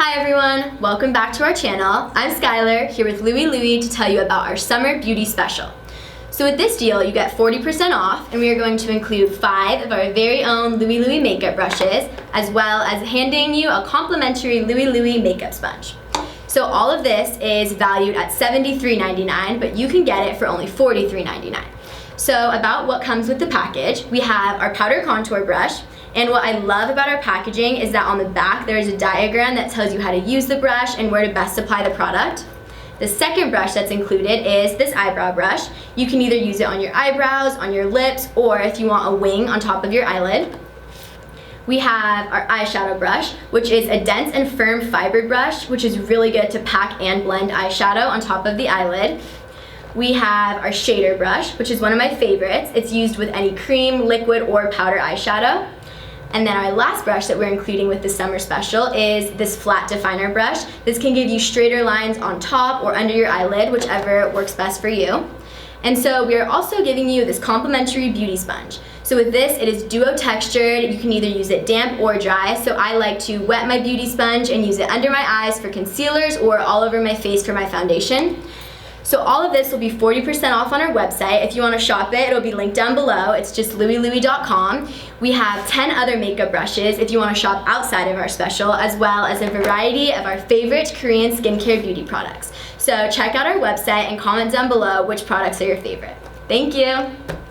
Hi everyone, welcome back to our channel. I'm Skylar, here with LLUILLUI to tell you about our summer beauty special. So with this deal, you get 40% off, and we are going to include 5 of our very own LLUILLUI makeup brushes, as well as handing you a complimentary LLUILLUI makeup sponge. So all of this is valued at $73.99, but you can get it for only $43.99. So about what comes with the package, we have our powder contour brush, and what I love about our packaging is that on the back there is a diagram that tells you how to use the brush and where to best apply the product. The second brush that's included is this eyebrow brush. You can either use it on your eyebrows, on your lips, or if you want a wing on top of your eyelid. We have our eyeshadow brush, which is a dense and firm fibered brush, which is really good to pack and blend eyeshadow on top of the eyelid. We have our shader brush, which is one of my favorites. It's used with any cream, liquid, or powder eyeshadow. And then our last brush that we're including with the summer special is this flat definer brush. This can give you straighter lines on top or under your eyelid, whichever works best for you. And so we are also giving you this complimentary beauty sponge. So with this, it is duo textured. You can either use it damp or dry. So I like to wet my beauty sponge and use it under my eyes for concealers or all over my face for my foundation. So all of this will be 40% off on our website. If you want to shop it, it'll be linked down below. It's just LLUILLUI.com. We have 10 other makeup brushes if you want to shop outside of our special, as well as a variety of our favorite Korean skincare beauty products. So check out our website and comment down below which products are your favorite. Thank you.